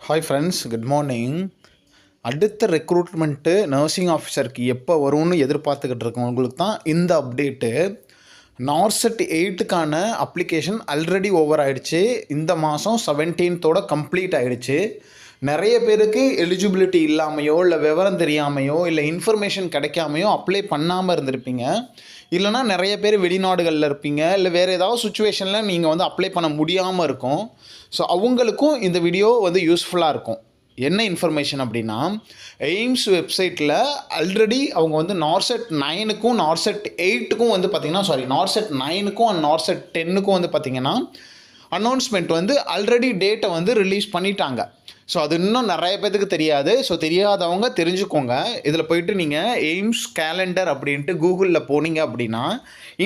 Hi friends, good morning. அடுத்த recruitment nursing ஆஃபீஸருக்கு எப்போ வரும்னு எதிர்பார்த்துக்கிட்டு இருக்கவங்களுக்கு தான் இந்த அப்டேட்டு. நார்செட் 8க்கான அப்ளிகேஷன் ஆல்ரெடி ஓவர் ஆகிடுச்சு. இந்த மாதம் 17th கம்ப்ளீட் ஆகிடுச்சு. நிறைய பேருக்கு எலிஜிபிலிட்டி இல்லாமையோ இல்லை விவரம் தெரியாமையோ இல்லை இன்ஃபர்மேஷன் கிடைக்காமையோ அப்ளை பண்ணாமல் இருந்திருப்பீங்க. இல்லைனா நிறைய பேர் வெளிநாடுகளில் இருப்பீங்க, இல்லை வேறு ஏதாவது சுச்சுவேஷனில் நீங்கள் வந்து அப்ளை பண்ண முடியாமல் இருக்கும். ஸோ அவங்களுக்கும் இந்த வீடியோ வந்து யூஸ்ஃபுல்லாக இருக்கும். என்ன இன்ஃபர்மேஷன் அப்படின்னா, எய்ம்ஸ் வெப்சைட்டில் ஆல்ரெடி அவங்க வந்து நார்செட் 9க்கும் நார்செட் 8க்கும் வந்து பார்த்திங்கன்னா நார்செட் 9க்கும் அண்ட் நார்செட் 10க்கும் வந்து பார்த்திங்கன்னா அனௌன்ஸ்மெண்ட் வந்து ஆல்ரெடி டேட்டை வந்து ரிலீஸ் பண்ணிட்டாங்க. ஸோ அது இன்னும் நிறைய பேருக்கு தெரியாது. ஸோ தெரியாதவங்க தெரிஞ்சுக்கோங்க. இதில் போய்ட்டு நீங்கள் எய்ம்ஸ் கேலண்டர் அப்படின்ட்டு கூகுளில் போனீங்க அப்படின்னா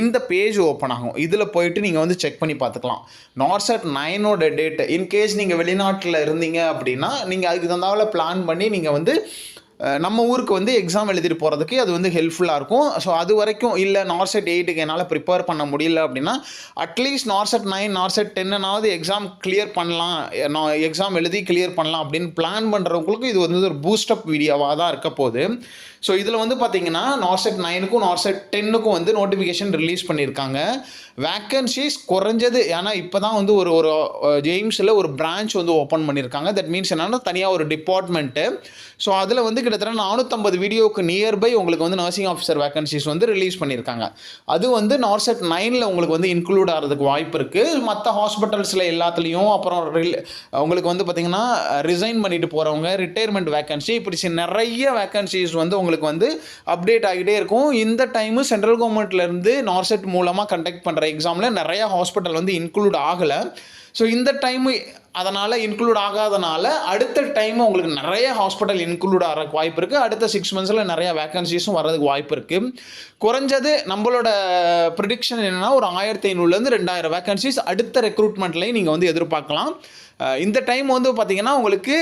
இந்த பேஜ் ஓப்பன் ஆகும். இதில் போய்ட்டு நீங்கள் வந்து செக் பண்ணி பார்த்துக்கலாம். நார்செட் 9 டேட்டு இன்கேஸ் நீங்கள் வெளிநாட்டில் இருந்தீங்க அப்படின்னா நீங்கள் அதுக்கு தகுந்தாவில் பிளான் பண்ணி நீங்கள் வந்து நம்ம ஊருக்கு வந்து எக்ஸாம் எழுதிட்டு போகிறதுக்கு அது வந்து ஹெல்ப்ஃபுல்லாக இருக்கும். ஸோ அது வரைக்கும் இல்லை நார்செட் 8க்கு என்னால் ப்ரிப்பேர் பண்ண முடியல அப்படின்னா அட்லீஸ்ட் நார்செட் 9 நார்செட் 10னாவது எக்ஸாம் கிளியர் பண்ணலாம், எக்ஸாம் எழுதி கிளியர் பண்ணலாம் அப்படின்னு பிளான் பண்ணுறவங்களுக்கு இது வந்து ஒரு பூஸ்டப் வீடியோவாக தான் இருக்க போகுது. ஸோ இதில் வந்து பார்த்திங்கன்னா நார்செட் 9க்கும் நார்செட் 10க்கும் வந்து நோட்டிஃபிகேஷன் ரிலீஸ் பண்ணியிருக்காங்க. வேக்கன்சிஸ் குறைஞ்சது, ஏன்னா இப்போ தான் வந்து ஒரு எய்ம்ஸில் ஒரு பிரான்ச் வந்து ஓப்பன் பண்ணியிருக்காங்க. தட் மீன்ஸ் என்னென்னா தனியாக ஒரு டிபார்ட்மெண்ட்டு. ஸோ அதில் வந்து கிட்டத்தட்ட 450 வீடியோக்கு நியர்பை உங்களுக்கு வந்து நர்சிங் ஆஃபீஸர் வேக்கன்சிஸ் வந்து ரிலீஸ் பண்ணியிருக்காங்க. அது வந்து நார்செட் 9ல் உங்களுக்கு வந்து இன்க்ளூட் ஆகிறதுக்கு வாய்ப்பு இருக்குது. மற்ற ஹாஸ்பிட்டல்ஸில் எல்லாத்துலேயும் அப்புறம் உங்களுக்கு வந்து பார்த்திங்கன்னா ரிசைன் பண்ணிட்டு போகிறவங்க, ரிட்டையர்மெண்ட் வேக்கன்சி, இப்படி நிறைய வேக்கன்சிஸ் வந்து உங்களுக்கு வந்து அப்டேட் ஆகிட்டே இருக்கும். இந்த டைமு சென்ட்ரல் கவர்மெண்ட்லேருந்து நார்செட் மூலமாக கண்டக்ட் பண்ணுற எக்ஸாமில் நிறையா ஹாஸ்பிட்டல் வந்து இன்க்ளூட் ஆகலை. ஸோ இந்த டைமு அதனால் இன்க்ளூட் ஆகாதனால அடுத்த டைம் உங்களுக்கு நிறைய ஹாஸ்பிட்டல் இன்க்ளூட் ஆகிறதுக்கு வாய்ப்பு இருக்குது. அடுத்த 6 monthஸில் நிறையா வேக்கன்சிஸும் வர்றதுக்கு வாய்ப்பு இருக்குது. குறைஞ்சது நம்மளோட ப்ரிடிக்ஷன் என்னென்னா ஒரு 1500லேருந்து 2000 வேக்கன்சிஸ் அடுத்த ரெக்ரூட்மெண்ட்லேயும் நீங்கள் வந்து எதிர்பார்க்கலாம். இந்த டைம் வந்து பார்த்திங்கன்னா உங்களுக்கு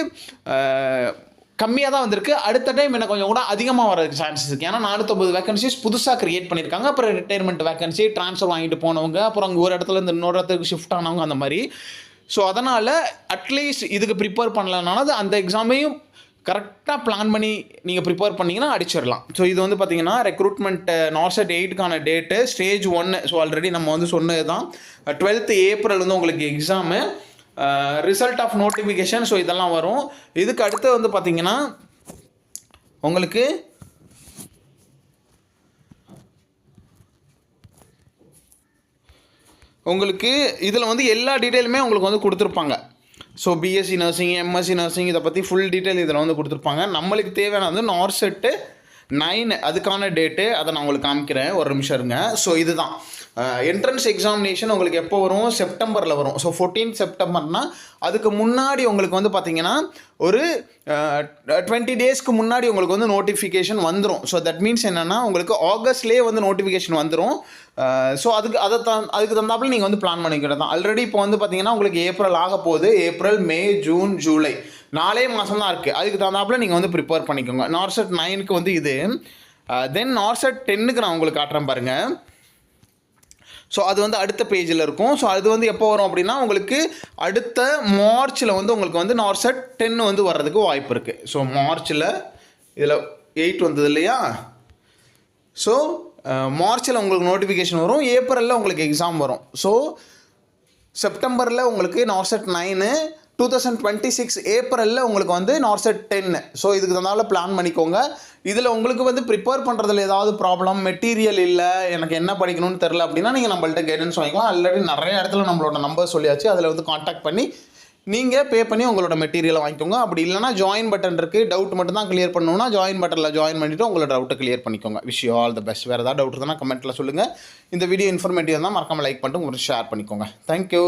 கம்மியாக தான் வந்திருக்கு. அடுத்த டைம் எனக்கு கொஞ்சம் கூட அதிகமாக வரதுக்கு சான்சஸ் இருக்குது. ஏன்னா 450 வேகன்சிஸ் புதுசாக கிரியேட் பண்ணியிருக்காங்க. அப்புறம் ரிட்டையர்மெண்ட் வேகன்சி, ட்ரான்ஸ்ஃபர் வாங்கிட்டு போனவங்க, அப்புறம் அங்கே ஒரு இடத்துல இருந்து இன்னொரு இடத்துக்கு ஷிஃப்ட் ஆனவங்க, அந்த மாதிரி. ஸோ அதனால் அட்லீஸ்ட் இதுக்கு ப்ரிப்பேர் பண்ணலனாலும் அந்த எக்ஸாமையும் கரெக்டாக பிளான் பண்ணி நீங்கள் ப்ரிப்பேர் பண்ணிங்கன்னா அடிச்சிடலாம். ஸோ இது வந்து பார்த்திங்கன்னா ரெக்ரூட்மெண்ட் நார்செட் 8க்கான டேட்டு ஸ்டேஜ் 1. ஸோ ஆல்ரெடி நம்ம வந்து சொன்னது தான் 12th April வந்து உங்களுக்கு exam, result of notification. So இதெல்லாம் வரும். இதுக்கு அடுத்து வந்து பார்த்திங்கன்னா உங்களுக்கு இதில் வந்து எல்லா டீட்டெயிலுமே உங்களுக்கு வந்து கொடுத்துருப்பாங்க. So BSc nursing, MSc nursing, இதை பற்றி ஃபுல் டீட்டெயில் இதில் வந்து கொடுத்துருப்பாங்க. நம்மளுக்கு தேவையான வந்து நார்செட் 9 அதுக்கான டேட்டு, அதை நான் உங்களுக்கு காமிக்கிறேன், ஒரு நிமிஷம் இருங்க. ஸோ இதுதான் என்ட்ரன்ஸ் எக்ஸாமினேஷன் உங்களுக்கு எப்போ வரும்? செப்டம்பரில் வரும். ஸோ 14th செப்டம்பர்னால் அதுக்கு முன்னாடி உங்களுக்கு வந்து பார்த்திங்கன்னா ஒரு 20 டேஸ்க்கு முன்னாடி உங்களுக்கு வந்து நோட்டிஃபிகேஷன் வந்துடும். ஸோ தட் மீன்ஸ் என்னென்னா உங்களுக்கு ஆகஸ்ட்லேயே வந்து நோட்டிஃபிகேஷன் வந்துடும். ஸோ அதுக்கு தந்தாப்பில் நீங்கள் வந்து பிளான் பண்ணிக்கிட்டு தான். ஆல்ரெடி இப்போ வந்து பார்த்திங்கன்னா உங்களுக்கு ஏப்ரல் ஆக போகுது. ஏப்ரல், மே, ஜூன், ஜூலை 4 மாதம் தான் இருக்குது. அதுக்கு தந்தாப்பில் நீங்கள் வந்து ப்ரிப்பேர் பண்ணிக்கோங்க. நார்செட் 9க்கு வந்து இது. தென் நார்செட் 10க்கு நான் உங்களுக்கு காட்டுறேன் பாருங்கள். ஸோ அது வந்து அடுத்த பேஜில் இருக்கும். ஸோ அது வந்து எப்போ வரும் அப்படின்னா உங்களுக்கு அடுத்த மார்ச்சில் வந்து உங்களுக்கு வந்து நார்செட் 10 வந்து வர்றதுக்கு வாய்ப்பு இருக்குது. ஸோ மார்ச்சில் இதில் 8 வந்தது இல்லையா? ஸோ மார்ச்சில் உங்களுக்கு நோட்டிஃபிகேஷன் வரும். ஏப்ரலில் உங்களுக்கு எக்ஸாம் வரும். ஸோ செப்டம்பரில் உங்களுக்கு நார்செட் 9, 2026 ஏப்ரலில் உங்களுக்கு வந்து நார்செட் 10. ஸோ இதுக்கு தந்தால பிளான் பண்ணிக்கோங்க. இதில் உங்களுக்கு வந்து ப்ரிப்பேர் பண்ணுறதுல ஏதாவது ப்ராப்ளம், மெட்டீரியல் இல்லை, எனக்கு என்ன படிக்கணும்னு தெரில அப்படின்னா நீங்கள் நம்மள்ட்ட கைடன்ஸ் வாங்கிக்கலாம். ஆல்ரெடி நிறைய இடத்துல நம்மளோட நம்பர் சொல்லியாச்சு. அதில் வந்து காண்டாக்ட் பண்ணி நீங்கள் பே பண்ணி உங்களோட மெட்டீரியலை வாங்கிக்கோங்க. அப்படி இல்லைனா ஜாயின் பட்டன் இருக்குது. டவுட் மட்டும் தான் கிளியர் பண்ணணும்னா ஜாயின் பட்டனில் ஜாயின் பண்ணிவிட்டு உங்களோட டவுட்டை கிளியர் பண்ணிக்கோங்க. Wish you all the best. வேறு ஏதாவது டவுட் இருந்தால் கமெண்ட்டில் சொல்லுங்கள். இந்த வீடியோ இன்ஃபர்மேட்டிவ் தான், மறக்காமல் லைக் பண்ணிட்டு உங்களுக்கு ஷேர் பண்ணிக்கோங்க. தேங்க்யூ.